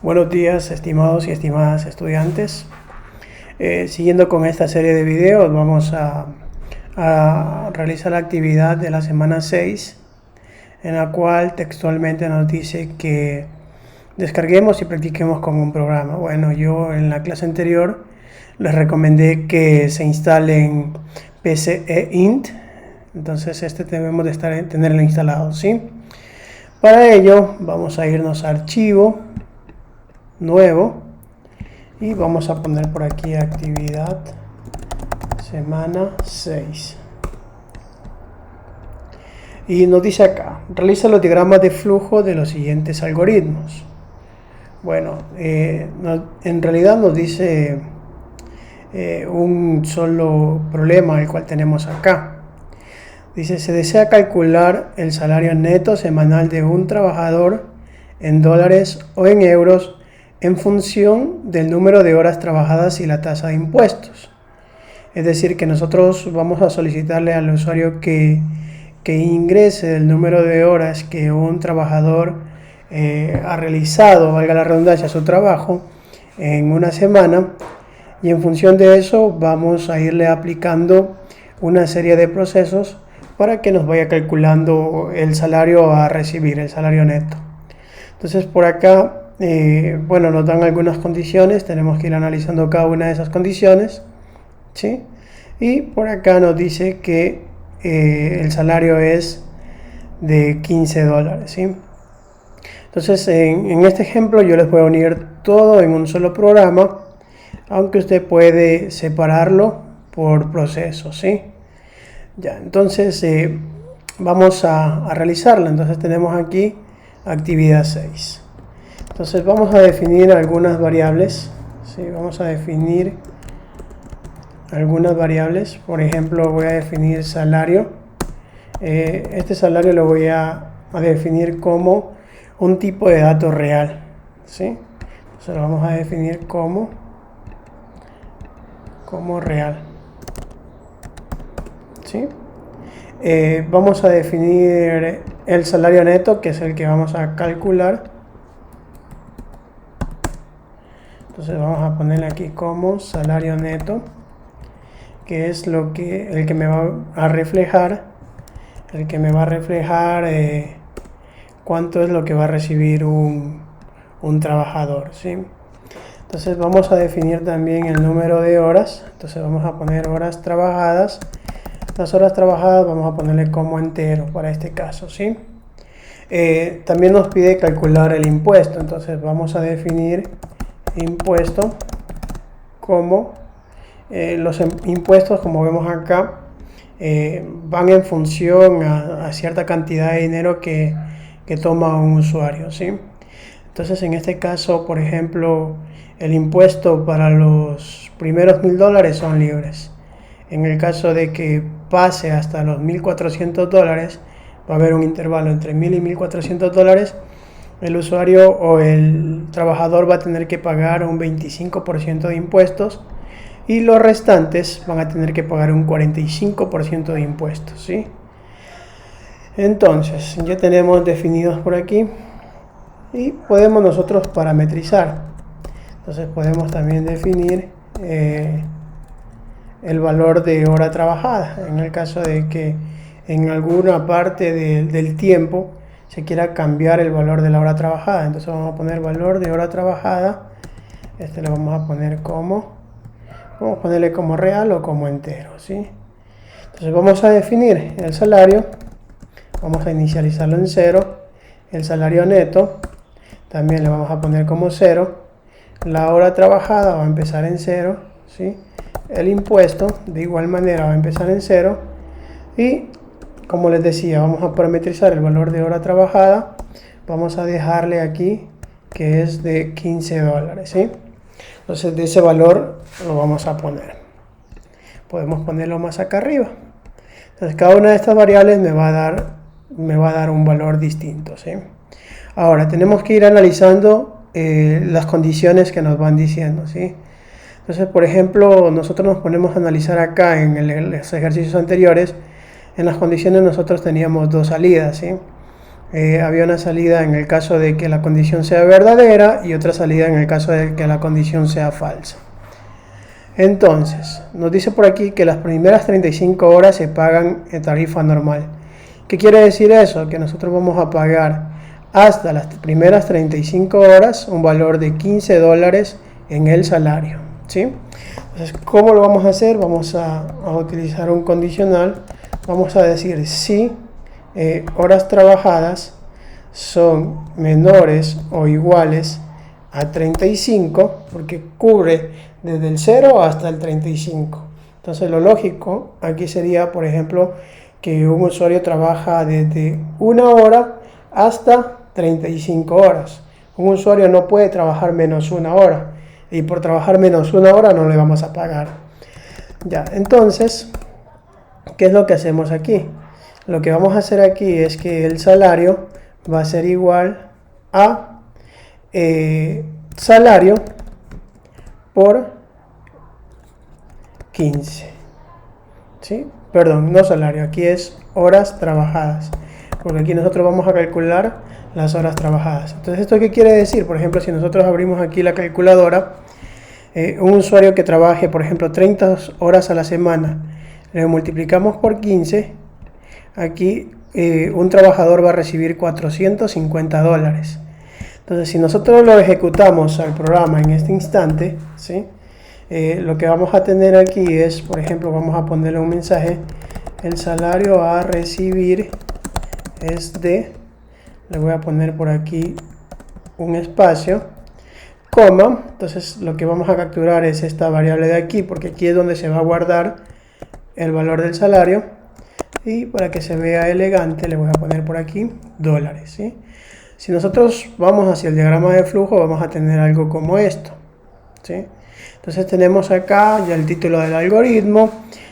Buenos días, estimados y estimadas estudiantes. Siguiendo con esta serie de videos, vamos a realizar la actividad de la semana 6, en la cual textualmente nos dice que descarguemos y practiquemos con un programa. Bueno, yo en la clase anterior les recomendé que se instalen PCEint, entonces debemos de tenerlo instalado, ¿sí? Para ello vamos a irnos a archivo, nuevo, y vamos a poner por aquí actividad semana 6. Y nos dice acá, realiza los diagramas de flujo de los siguientes algoritmos. Bueno, en realidad nos dice un solo problema el cual tenemos acá. Dice, se desea calcular el salario neto semanal de un trabajador en dólares o en euros en función del número de horas trabajadas y la tasa de impuestos. Es decir, que nosotros vamos a solicitarle al usuario que ingrese el número de horas que un trabajador ha realizado, valga la redundancia, su trabajo en una semana, y en función de eso vamos a irle aplicando una serie de procesos para que nos vaya calculando el salario a recibir, el salario neto. Entonces por acá bueno, nos dan algunas condiciones, tenemos que ir analizando cada una de esas condiciones, ¿sí? Y por acá nos dice que el salario es de $15, ¿sí? Entonces en este ejemplo yo les voy a unir todo en un solo programa, aunque usted puede separarlo por procesos, ¿sí? Ya, entonces vamos a realizarla. Entonces tenemos aquí actividad 6. Entonces vamos a definir algunas variables, ¿sí? Vamos a definir algunas variables. Por ejemplo, voy a definir salario. Este salario lo voy a definir como un tipo de dato real, ¿sí? Entonces lo vamos a definir como real, ¿sí? Vamos a definir el salario neto, que es el que vamos a calcular. Entonces vamos a ponerle aquí como salario neto, que es el que me va a reflejar, cuánto es lo que va a recibir un trabajador, ¿sí? Entonces vamos a definir también el número de horas. Entonces vamos a poner horas trabajadas. Las horas trabajadas vamos a ponerle como entero para este caso, ¿sí? También nos pide calcular el impuesto. Entonces vamos a definir impuesto como los impuestos, como vemos acá, van en función a cierta cantidad de dinero que toma un usuario, ¿sí? Entonces en este caso, por ejemplo, el impuesto para los primeros $1,000 son libres. En el caso de que pase hasta los $1,400, va a haber un intervalo entre $1,000 y $1,400. El usuario o el trabajador va a tener que pagar un 25% de impuestos y los restantes van a tener que pagar un 45% de impuestos, ¿sí? Entonces, ya tenemos definidos por aquí y podemos nosotros parametrizar. Entonces podemos también definir el valor de hora trabajada. En el caso de que en alguna parte del tiempo se quiera cambiar el valor de la hora trabajada, entonces vamos a poner valor de hora trabajada. Lo vamos a poner vamos a ponerle como real o como entero, ¿sí? Entonces vamos a definir el salario, vamos a inicializarlo en 0, el salario neto también le vamos a poner como 0, la hora trabajada va a empezar en 0, ¿sí? El impuesto de igual manera va a empezar en 0 y, como les decía, vamos a parametrizar el valor de hora trabajada. Vamos a dejarle aquí que es de $15, ¿sí? Entonces de ese valor lo vamos a poner. Podemos ponerlo más acá arriba. Entonces cada una de estas variables me va a dar un valor distinto, ¿sí? Ahora tenemos que ir analizando las condiciones que nos van diciendo, ¿sí? Entonces, por ejemplo, nosotros nos ponemos a analizar acá en los ejercicios anteriores. En las condiciones nosotros teníamos dos salidas, ¿sí? había una salida en el caso de que la condición sea verdadera y otra salida en el caso de que la condición sea falsa. Entonces, nos dice por aquí que las primeras 35 horas se pagan en tarifa normal. ¿Qué quiere decir eso? Que nosotros vamos a pagar hasta las primeras 35 horas un valor de $15 en el salario, ¿sí? Entonces, ¿cómo lo vamos a hacer? Vamos a utilizar un condicional. Vamos a decir si horas trabajadas son menores o iguales a 35, porque cubre desde el 0 hasta el 35. Entonces lo lógico aquí sería, por ejemplo, que un usuario trabaja desde 1 hora hasta 35 horas. Un usuario no puede trabajar menos 1 hora, y por trabajar menos 1 hora no le vamos a pagar. Ya, entonces, ¿qué es lo que hacemos aquí? Lo que vamos a hacer aquí es que el salario va a ser igual a salario por 15. ¿Sí? Perdón, no salario, aquí es horas trabajadas, porque aquí nosotros vamos a calcular las horas trabajadas. Entonces, ¿esto qué quiere decir? Por ejemplo, si nosotros abrimos aquí la calculadora, un usuario que trabaje, por ejemplo, 30 horas a la semana, le multiplicamos por 15, aquí un trabajador va a recibir $450. Entonces, si nosotros lo ejecutamos al programa en este instante, ¿sí? Lo que vamos a tener aquí es, por ejemplo, vamos a ponerle un mensaje: el salario a recibir es de, le voy a poner por aquí un espacio, coma. Entonces lo que vamos a capturar es esta variable de aquí, porque aquí es donde se va a guardar el valor del salario, y para que se vea elegante le voy a poner por aquí dólares, ¿sí? Si nosotros vamos hacia el diagrama de flujo, vamos a tener algo como esto, ¿sí? Entonces tenemos acá ya el título del algoritmo,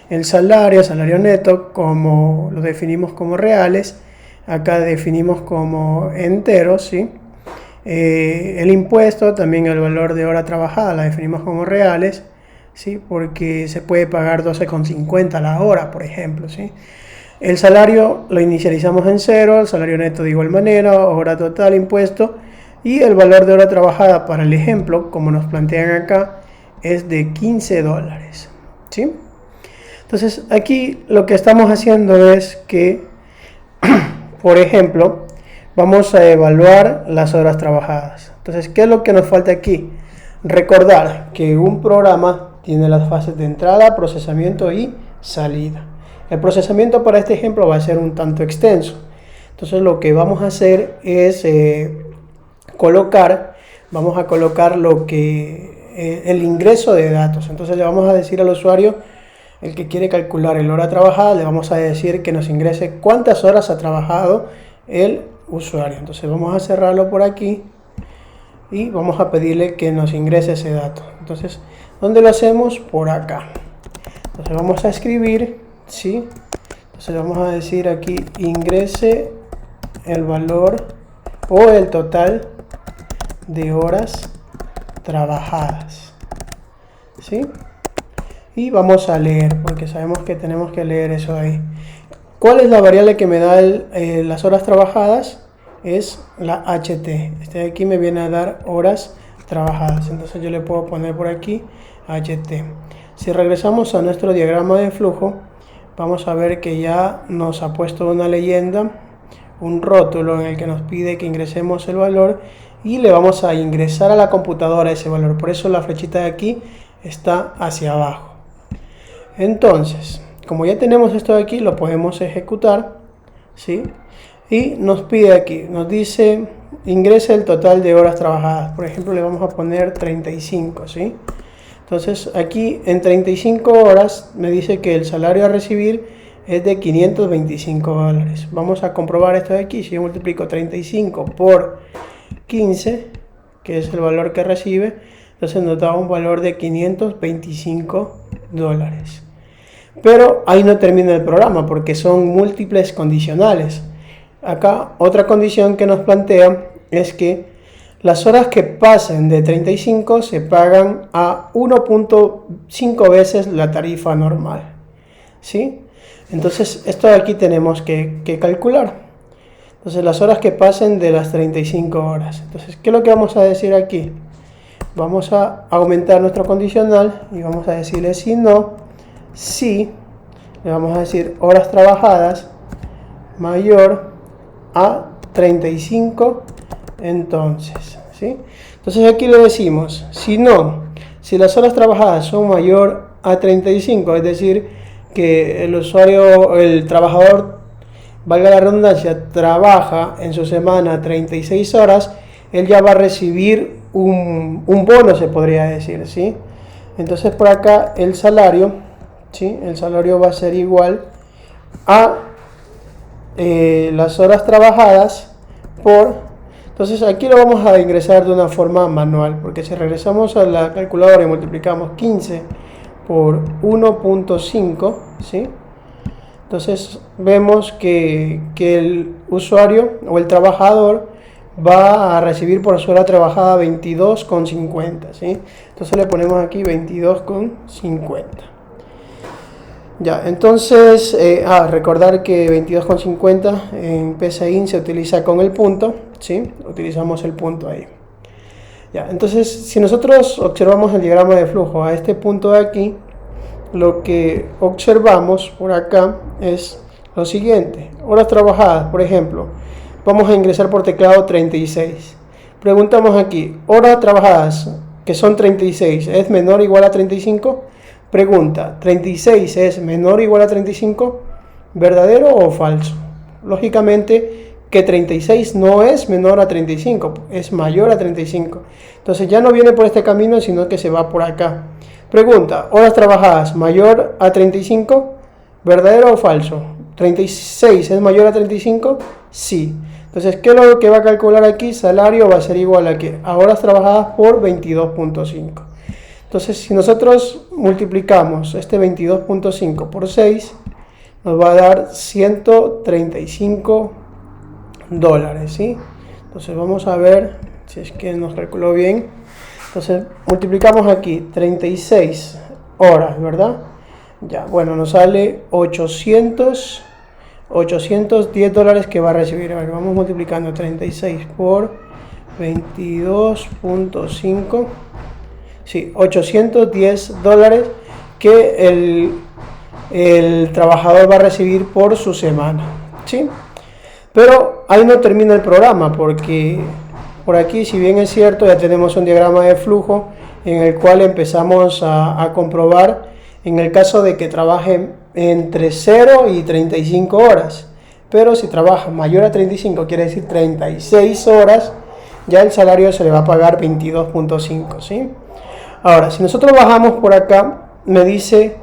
el salario neto, como lo definimos como reales, acá definimos como enteros, ¿sí? El impuesto, también el valor de hora trabajada, la definimos como reales, ¿sí? Porque se puede pagar 12,50 la hora, por ejemplo, ¿sí? El salario lo inicializamos en 0, el salario neto de igual manera, hora total, impuesto, y el valor de hora trabajada para el ejemplo, como nos plantean acá, es de $15, ¿sí? Entonces aquí lo que estamos haciendo es que, por ejemplo, vamos a evaluar las horas trabajadas. Entonces, ¿qué es lo que nos falta aquí? Recordar que un programa tiene las fases de entrada, procesamiento y salida. El procesamiento para este ejemplo va a ser un tanto extenso. Entonces lo que vamos a hacer es vamos a colocar el ingreso de datos. Entonces le vamos a decir al usuario, el que quiere calcular el hora trabajada, le vamos a decir que nos ingrese cuántas horas ha trabajado el usuario. Entonces vamos a cerrarlo por aquí y vamos a pedirle que nos ingrese ese dato. Entonces, ¿dónde lo hacemos? Por acá. Entonces vamos a escribir, ¿sí? Entonces vamos a decir aquí, ingrese el valor o el total de horas trabajadas, ¿sí? Y vamos a leer, porque sabemos que tenemos que leer eso ahí. ¿Cuál es la variable que me da las horas trabajadas? Es la HT. Este de aquí me viene a dar horas trabajadas. Entonces yo le puedo poner por aquí HT. Si regresamos a nuestro diagrama de flujo, vamos a ver que ya nos ha puesto una leyenda, un rótulo en el que nos pide que ingresemos el valor y le vamos a ingresar a la computadora ese valor. Por eso la flechita de aquí está hacia abajo. Entonces, como ya tenemos esto de aquí, lo podemos ejecutar, ¿sí? Y nos pide aquí, nos dice, ingrese el total de horas trabajadas. Por ejemplo, le vamos a poner 35, ¿sí? Entonces, aquí en 35 horas me dice que el salario a recibir es de $525. Vamos a comprobar esto de aquí. Si yo multiplico 35 por 15, que es el valor que recibe, entonces nos da un valor de $525. Pero ahí no termina el programa, porque son múltiples condicionales. Acá otra condición que nos plantea es que las horas que pasen de 35 se pagan a 1.5 veces la tarifa normal, ¿sí? Entonces esto de aquí tenemos que calcular. Entonces las horas que pasen de las 35 horas. Entonces, ¿qué es lo que vamos a decir aquí? Vamos a aumentar nuestro condicional y vamos a decirle si no, si, le vamos a decir horas trabajadas mayor a 35, entonces, ¿sí? Entonces aquí le decimos, si no, si las horas trabajadas son mayor a 35, es decir, que el usuario, el trabajador, valga la redundancia, trabaja en su semana 36 horas, él ya va a recibir un bono, se podría decir, ¿sí? Entonces por acá el salario, ¿sí? El salario va a ser igual a las horas trabajadas por... Entonces aquí lo vamos a ingresar de una forma manual, porque si regresamos a la calculadora y multiplicamos 15 por 1.5, ¿sí? Entonces vemos que el usuario o el trabajador va a recibir por su hora trabajada 22,50, ¿sí? Entonces le ponemos aquí 22,50. Ya, entonces, recordar que 22,50 en PSAIN se utiliza con el punto, ¿sí? Utilizamos el punto ahí. Ya, entonces, si nosotros observamos el diagrama de flujo a este punto de aquí, lo que observamos por acá es lo siguiente. Horas trabajadas, por ejemplo, vamos a ingresar por teclado 36. Preguntamos aquí, horas trabajadas, que son 36, ¿es menor o igual a 35? Pregunta, ¿36 es menor o igual a 35? ¿Verdadero o falso? Lógicamente que 36 no es menor a 35, es mayor a 35. Entonces ya no viene por este camino, sino que se va por acá. Pregunta, ¿horas trabajadas mayor a 35? ¿Verdadero o falso? ¿36 es mayor a 35? Sí. Entonces, ¿qué es lo que va a calcular aquí? Salario va a ser igual a ¿qué? A horas trabajadas por 22.5. Entonces, si nosotros multiplicamos este 22.5 por 6, nos va a dar 135 dólares, ¿sí? Entonces, vamos a ver si es que nos calculó bien. Entonces, multiplicamos aquí 36 horas, ¿verdad? Ya, bueno, nos sale 810 dólares que va a recibir. A ver, vamos multiplicando 36 por 22.5. Sí, 810 dólares que el trabajador va a recibir por su semana, ¿sí? Pero ahí no termina el programa, porque por aquí, si bien es cierto, ya tenemos un diagrama de flujo en el cual empezamos a comprobar en el caso de que trabaje entre 0 y 35 horas. Pero si trabaja mayor a 35, quiere decir 36 horas, ya el salario se le va a pagar 22.5, ¿sí? Ahora, si nosotros bajamos por acá, me dice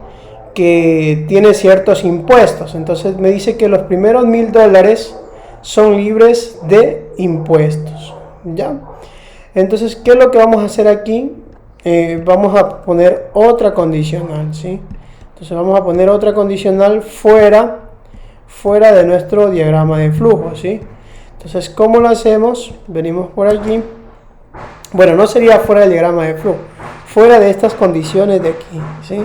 que tiene ciertos impuestos. Entonces me dice que los primeros $1,000 son libres de impuestos, ¿ya? Entonces, ¿qué es lo que vamos a hacer aquí? Vamos a poner otra condicional, ¿sí? Entonces vamos a poner otra condicional fuera de nuestro diagrama de flujo, ¿sí? Entonces, ¿cómo lo hacemos? Venimos por aquí. Bueno, no sería fuera del diagrama de flujo, fuera de estas condiciones de aquí, ¿sí?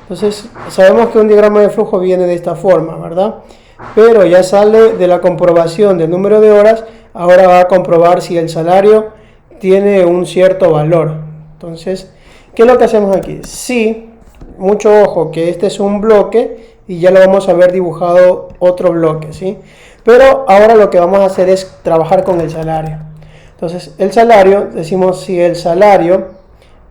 Entonces, sabemos que un diagrama de flujo viene de esta forma, ¿verdad? Pero ya sale de la comprobación del número de horas, ahora va a comprobar si el salario tiene un cierto valor. Entonces, ¿qué es lo que hacemos aquí? Sí, mucho ojo, que este es un bloque y ya lo vamos a ver dibujado otro bloque, ¿sí? Pero ahora lo que vamos a hacer es trabajar con el salario. Entonces, el salario, decimos si el salario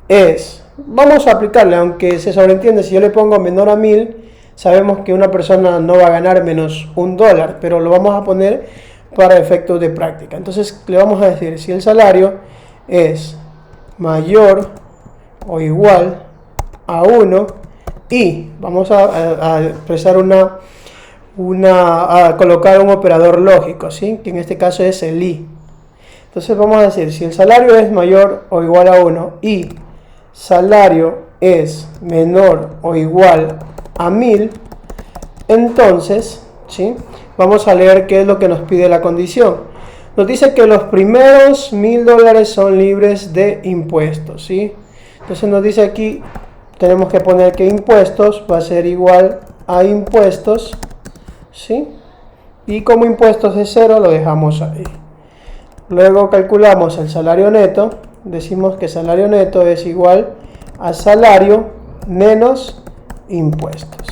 es, vamos a aplicarle, aunque se sobreentiende, si yo le pongo menor a 1,000, sabemos que una persona no va a ganar menos $1, pero lo vamos a poner para efectos de práctica. Entonces, le vamos a decir, si el salario es mayor o igual a 1 y vamos a expresar a colocar un operador lógico, ¿sí? Que en este caso es el i. Entonces vamos a decir, si el salario es mayor o igual a 1 y salario es menor o igual a 1,000, entonces, ¿sí? Vamos a leer qué es lo que nos pide la condición. Nos dice que los primeros $1,000 son libres de impuestos, ¿sí? Entonces nos dice aquí, tenemos que poner que impuestos va a ser igual a impuestos, ¿sí? y como impuestos de 0 lo dejamos ahí. Luego calculamos el salario neto, decimos que salario neto es igual a salario menos impuestos.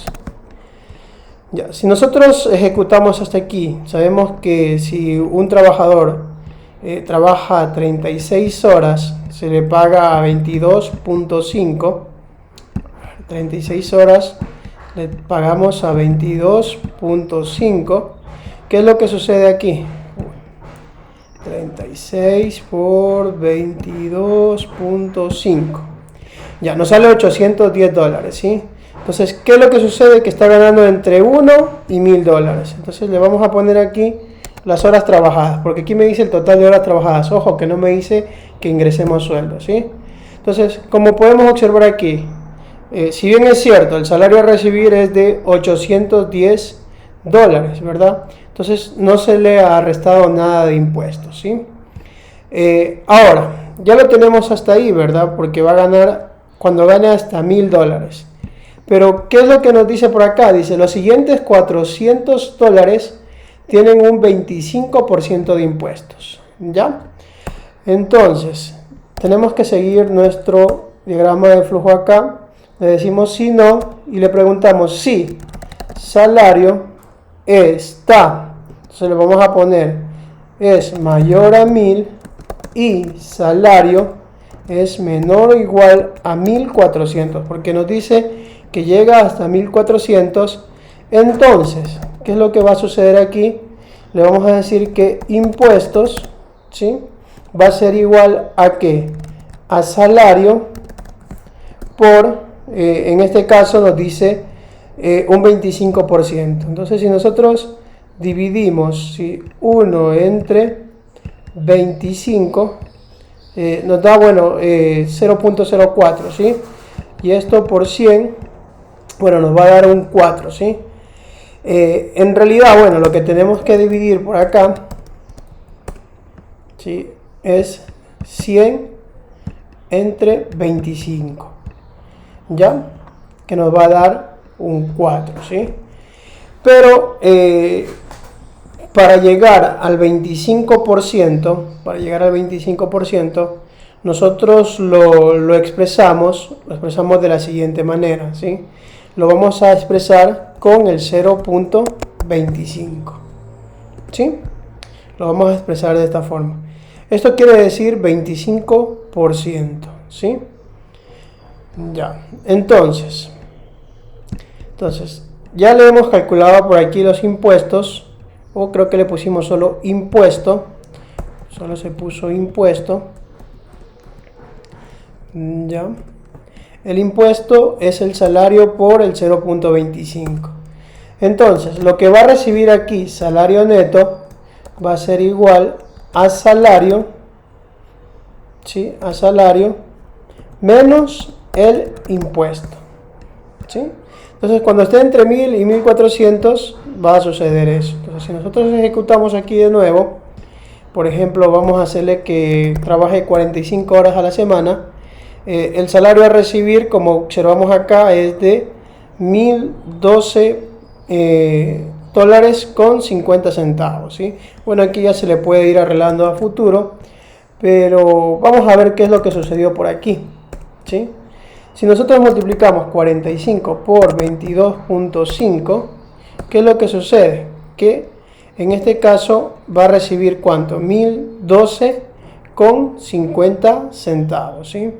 Ya, si nosotros ejecutamos hasta aquí, sabemos que si un trabajador trabaja 36 horas, se le paga a 22.5, 36 horas le pagamos a 22.5. ¿Qué es lo que sucede aquí? 36 por 22.5. Ya, nos sale $810, ¿sí? Entonces, ¿qué es lo que sucede? Que está ganando entre 1 y $1000. Entonces, le vamos a poner aquí las horas trabajadas, porque aquí me dice el total de horas trabajadas. Ojo, que no me dice que ingresemos sueldo, ¿sí? Entonces, como podemos observar aquí, si bien es cierto, el salario a recibir es de $810, ¿verdad? Entonces, no se le ha restado nada de impuestos, ¿sí? Ahora, ya lo tenemos hasta ahí, ¿verdad? Porque va a ganar cuando gane hasta $1000. Pero, ¿qué es lo que nos dice por acá? Dice, los siguientes $400 tienen un 25% de impuestos, ¿ya? Entonces, tenemos que seguir nuestro diagrama de flujo acá. Le decimos si no y le preguntamos si salario está, entonces le vamos a poner es mayor a 1000 y salario es menor o igual a 1400, porque nos dice que llega hasta 1400. Entonces, ¿qué es lo que va a suceder aquí? Le vamos a decir que impuestos, ¿sí?, va a ser igual a ¿qué? A salario por, en este caso nos dice un 25%. Entonces, si nosotros dividimos 1 entre 25, nos da, bueno, 0.04, ¿sí? Y esto por 100, bueno, nos va a dar un 4, ¿sí? En realidad, bueno, lo que tenemos que dividir por acá, ¿sí?, es 100 entre 25, ¿ya? Que nos va a dar un 4, ¿sí? Pero para llegar al 25%, nosotros lo expresamos de la siguiente manera, ¿sí? Lo vamos a expresar con el 0.25, ¿sí? Lo vamos a expresar de esta forma. Esto quiere decir 25%, ¿sí? Ya, entonces, ya le hemos calculado por aquí los impuestos, o creo que le pusimos solo impuesto, solo se puso impuesto, ya. El impuesto es el salario por el 0.25. Entonces, lo que va a recibir aquí, salario neto, va a ser igual a salario, ¿sí?, a salario menos el impuesto, ¿sí? Entonces, cuando esté entre 1000 y 1400, va a suceder eso. Entonces, si nosotros ejecutamos aquí de nuevo, por ejemplo, vamos a hacerle que trabaje 45 horas a la semana, el salario a recibir, como observamos acá, es de $1012 con 50 centavos, ¿sí? Bueno, aquí ya se le puede ir arreglando a futuro, pero vamos a ver qué es lo que sucedió por aquí, ¿sí? Si nosotros multiplicamos 45 por 22.5, ¿qué es lo que sucede? Que en este caso va a recibir ¿cuánto? 1012 con 50 centavos, ¿sí?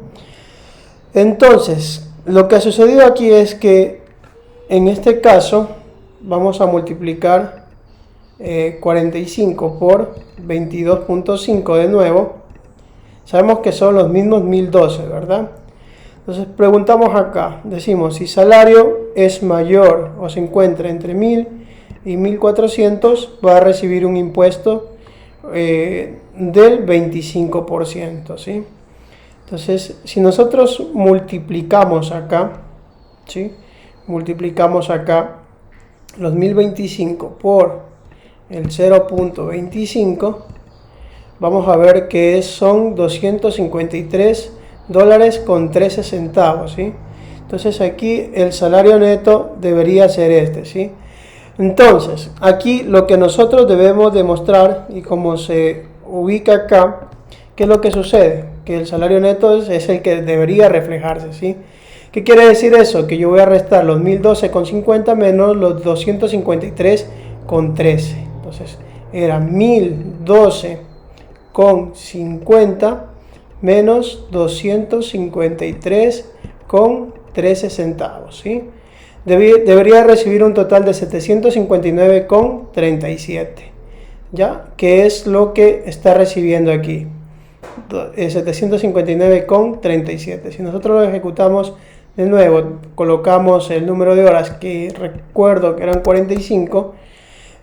Entonces, lo que ha sucedido aquí es que en este caso vamos a multiplicar 45 por 22.5 de nuevo. Sabemos que son los mismos 1012, ¿verdad? Entonces preguntamos acá, decimos si salario es mayor o se encuentra entre 1000 y 1400, va a recibir un impuesto del 25%, ¿sí? Entonces, si nosotros multiplicamos acá, ¿sí?, multiplicamos acá los 1025 por el 0.25, vamos a ver que son $253 con 13 centavos, ¿sí? Entonces aquí el salario neto debería ser este, ¿sí? Entonces, aquí lo que nosotros debemos demostrar, y como se ubica acá, ¿qué es lo que sucede? Que el salario neto es el que debería reflejarse, ¿sí? ¿Qué quiere decir eso? Que yo voy a restar los 1012,50 menos los 253,13. Entonces, era 1012,50 menos 253,13 centavos, ¿sí? Debería recibir un total de 759,37, ¿ya? Que es lo que está recibiendo aquí, 759,37. Si nosotros lo ejecutamos de nuevo, colocamos el número de horas, que recuerdo que eran 45,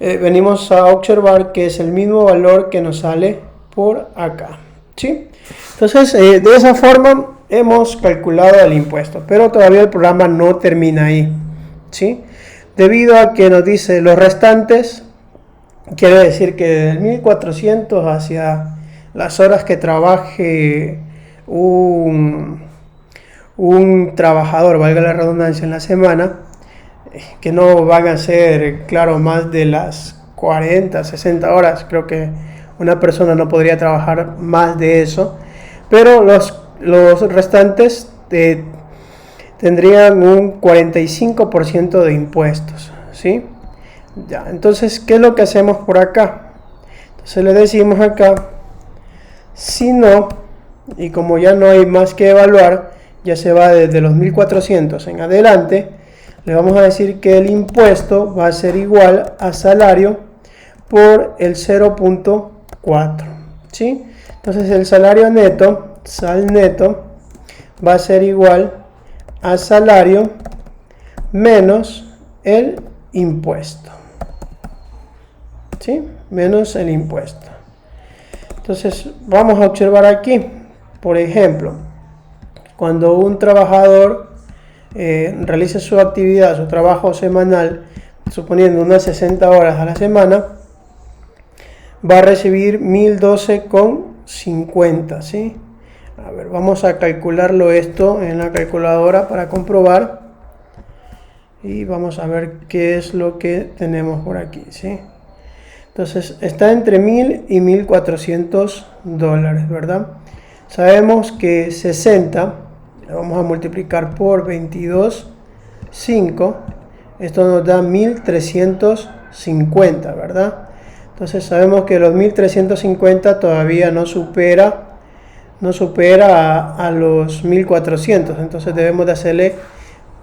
venimos a observar que es el mismo valor que nos sale por acá, ¿sí? Entonces, de esa forma hemos calculado el impuesto, pero todavía el programa no termina ahí, ¿sí? Debido a que nos dice los restantes, quiere decir que del 1400 hacia las horas que trabaje un trabajador, valga la redundancia, en la semana, que no van a ser, claro, más de las 40, 60 horas. Creo que una persona no podría trabajar más de eso, pero los restantes tendrían un 45% de impuestos, ¿sí? Ya, entonces, ¿qué es lo que hacemos por acá? Entonces le decimos acá, si no, y como ya no hay más que evaluar, ya se va desde los 1400 en adelante, le vamos a decir que el impuesto va a ser igual a salario por el 0.4, ¿sí? Entonces el salario neto, sal neto, va a ser igual a salario menos el impuesto, ¿sí? Menos el impuesto. Entonces vamos a observar aquí, por ejemplo, cuando un trabajador realice su actividad, su trabajo semanal, suponiendo unas 60 horas a la semana, va a recibir 1012,50, ¿sí? A ver, vamos a calcularlo esto en la calculadora para comprobar, y vamos a ver qué es lo que tenemos por aquí, ¿sí? Entonces está entre 1000 y 1400 dólares, ¿verdad? Sabemos que 60 lo vamos a multiplicar por 22,5, esto nos da 1350, ¿verdad? Entonces sabemos que los 1350 todavía no supera a los 1400, entonces debemos de hacerle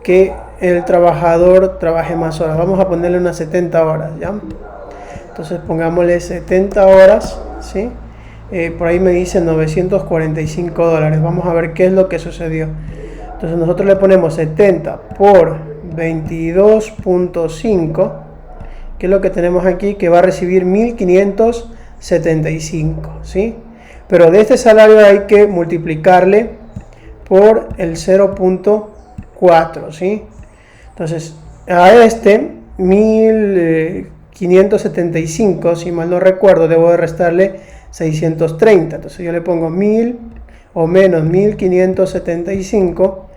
que el trabajador trabaje más horas. Vamos a ponerle unas 70 horas, ¿ya? Entonces pongámosle 70 horas, ¿sí? Por ahí me dice 945 dólares. Vamos a ver qué es lo que sucedió. Entonces nosotros le ponemos 70 por 22.5, que es lo que tenemos aquí, que va a recibir 1575, ¿sí? Pero de este salario hay que multiplicarle por el 0.4, ¿sí? Entonces a este 1575, si mal no recuerdo, debo de restarle 630. Entonces yo le pongo 1000 o menos 1575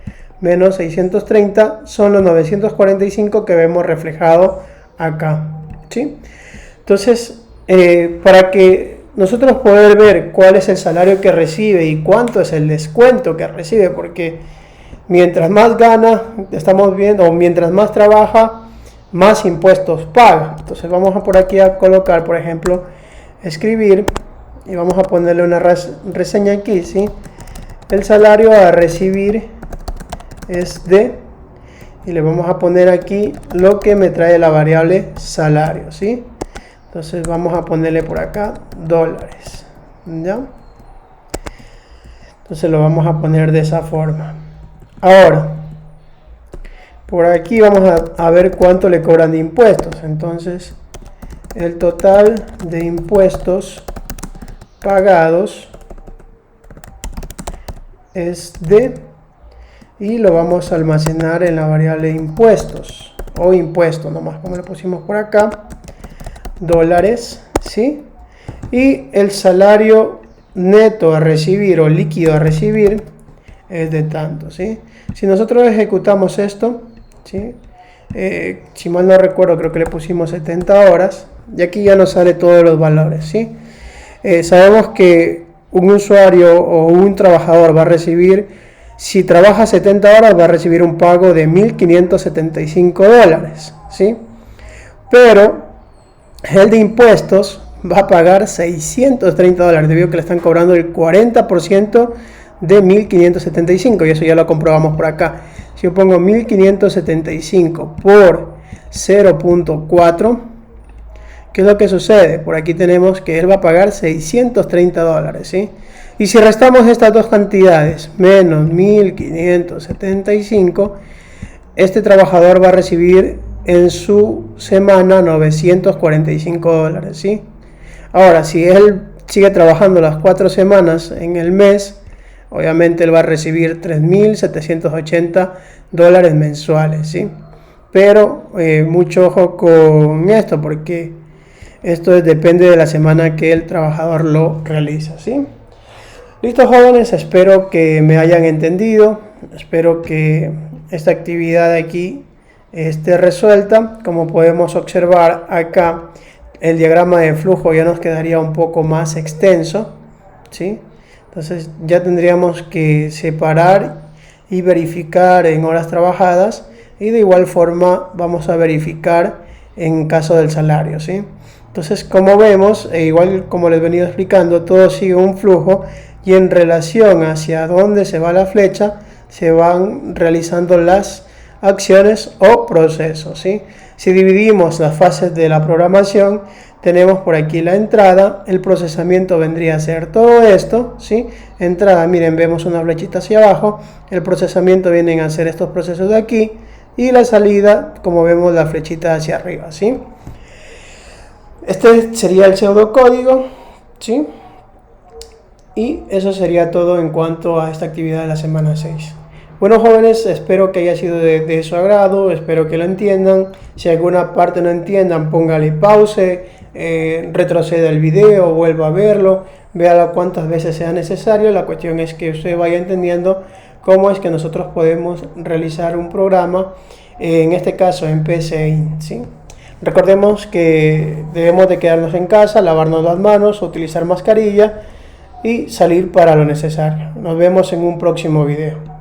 menos 630 son los 945 que vemos reflejado acá, ¿sí? Entonces, para que nosotros poder ver cuál es el salario que recibe y cuánto es el descuento que recibe, porque mientras más gana, estamos viendo, o mientras más trabaja, más impuestos paga. Entonces vamos a por aquí a colocar, por ejemplo, escribir, y vamos a ponerle una reseña aquí, ¿sí? El salario a recibir es de, y le vamos a poner aquí lo que me trae la variable salario, ¿sí? Entonces vamos a ponerle por acá dólares, ¿ya? Entonces lo vamos a poner de esa forma. Ahora, por aquí vamos a ver cuánto le cobran de impuestos. Entonces, el total de impuestos pagados es de, y lo vamos a almacenar en la variable impuestos, o impuesto nomás, como le pusimos por acá, dólares, ¿sí? Y el salario neto a recibir o líquido a recibir es de tanto, ¿sí? Si nosotros ejecutamos esto, ¿sí? Si mal no recuerdo, creo que le pusimos 70 horas. Y aquí ya nos sale todos los valores, ¿sí? Sabemos que un usuario o un trabajador va a recibir, si trabaja 70 horas, va a recibir un pago de $1.575, ¿sí? Pero el de impuestos va a pagar $630, debido a que le están cobrando el 40% de 1.575, y eso ya lo comprobamos por acá. Si yo pongo 1.575 por 0.4, ¿qué es lo que sucede? Por aquí tenemos que él va a pagar $630, ¿sí? Y si restamos estas dos cantidades, menos 1.575, este trabajador va a recibir en su semana $945, ¿sí? Ahora, si él sigue trabajando las 4 semanas en el mes, obviamente él va a recibir $3.780 mensuales, ¿sí? Pero mucho ojo con esto, porque esto depende de la semana que el trabajador lo realiza, ¿sí? Listo, jóvenes, espero que me hayan entendido, espero que esta actividad aquí esté resuelta. Como podemos observar acá, el diagrama de flujo ya nos quedaría un poco más extenso, ¿sí? Entonces ya tendríamos que separar y verificar en horas trabajadas, y de igual forma vamos a verificar en caso del salario, ¿sí? Entonces, como vemos, igual como les he venido explicando, todo sigue un flujo, y en relación hacia dónde se va la flecha se van realizando las acciones o procesos, ¿sí? Si dividimos las fases de la programación, tenemos por aquí la entrada, el procesamiento vendría a ser todo esto, ¿sí? Entrada, miren, vemos una flechita hacia abajo, el procesamiento vienen a ser estos procesos de aquí, y la salida, como vemos, la flechita hacia arriba, ¿sí? Este sería el pseudocódigo, ¿sí? Y eso sería todo en cuanto a esta actividad de la semana 6. Bueno, jóvenes, espero que haya sido de su agrado, espero que lo entiendan. Si alguna parte no entiendan, póngale pause, retroceda el video, vuelva a verlo, véalo cuantas veces sea necesario. La cuestión es que usted vaya entendiendo cómo es que nosotros podemos realizar un programa, en este caso en PCInt, ¿sí? Recordemos que debemos de quedarnos en casa, lavarnos las manos, utilizar mascarilla y salir para lo necesario. Nos vemos en un próximo video.